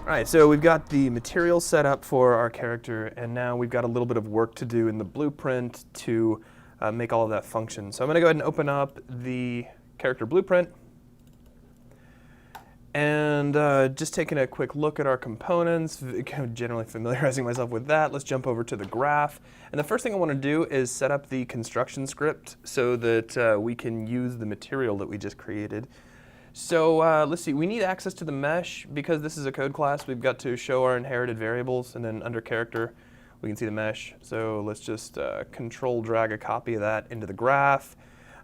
All right, so we've got the material set up for our character, and now we've got a little bit of work to do in the blueprint to make all of that function. So I'm going to go ahead and open up the character blueprint, and just taking a quick look at our components, generally familiarizing myself with that. Let's jump over to the graph. And the first thing I want to do is set up the construction script so that we can use the material that we just created. So let's see, we need access to the mesh. Because this is a code class, we've got to show our inherited variables, and then under character, we can see the mesh. So let's just control drag a copy of that into the graph.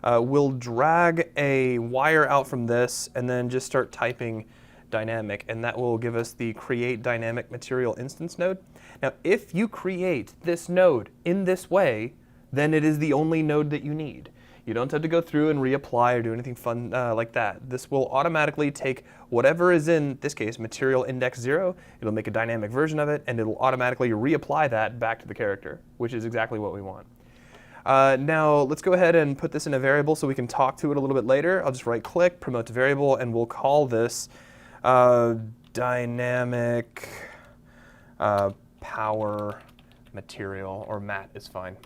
We'll drag a wire out from this and then just start typing dynamic, and that will give us the create dynamic material instance node. Now, if you create this node in this way, then it is the only node that you need. You don't have to go through and reapply or do anything fun like that. This will automatically take whatever is in this case, material index 0, it'll make a dynamic version of it, and it'll automatically reapply that back to the character, which is exactly what we want. Now, let's go ahead and put this in a variable so we can talk to it a little bit later. I'll just right click, promote to variable, and we'll call this dynamic power material, or mat is fine.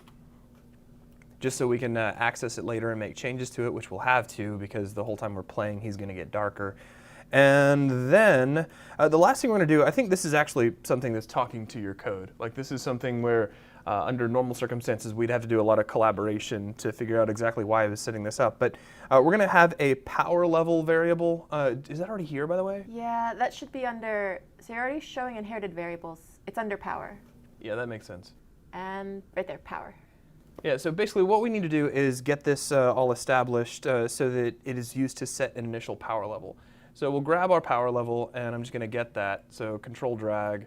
Just so we can access it later and make changes to it, which we'll have to, because the whole time we're playing, he's going to get darker. And then the last thing we're going to do, I think this is actually something that's talking to your code. Like, this is something where under normal circumstances, we'd have to do a lot of collaboration to figure out exactly why I was setting this up. But we're going to have a power level variable. Is that already here, by the way? Yeah, that should be under, so you're already showing inherited variables. It's under power. Yeah, that makes sense. And right there, power. Yeah, so basically what we need to do is get this all established so that it is used to set an initial power level. So we'll grab our power level, and I'm just going to get that. So control drag.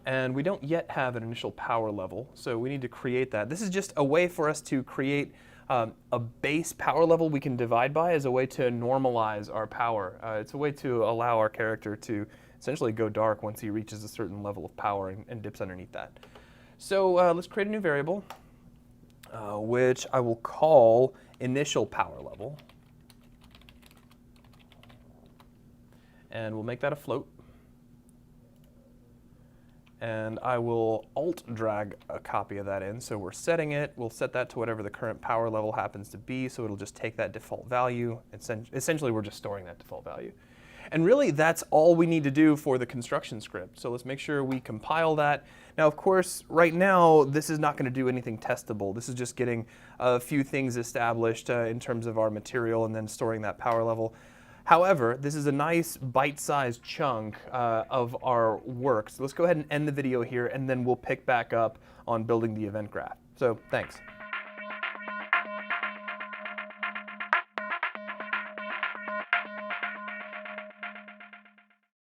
And we don't yet have an initial power level, so we need to create that. This is just a way for us to create a base power level we can divide by as a way to normalize our power. It's a way to allow our character to essentially go dark once he reaches a certain level of power and dips underneath that. So let's create a new variable, which I will call initial power level. And we'll make that a float. And I will alt drag a copy of that in. So we're setting it. We'll set that to whatever the current power level happens to be. So it'll just take that default value. Essentially, we're just storing that default value. And really, that's all we need to do for the construction script. So let's make sure we compile that. Now, of course, right now, this is not going to do anything testable. This is just getting a few things established in terms of our material and then storing that power level. However, this is a nice bite-sized chunk of our work. So let's go ahead and end the video here, and then we'll pick back up on building the event graph. So thanks.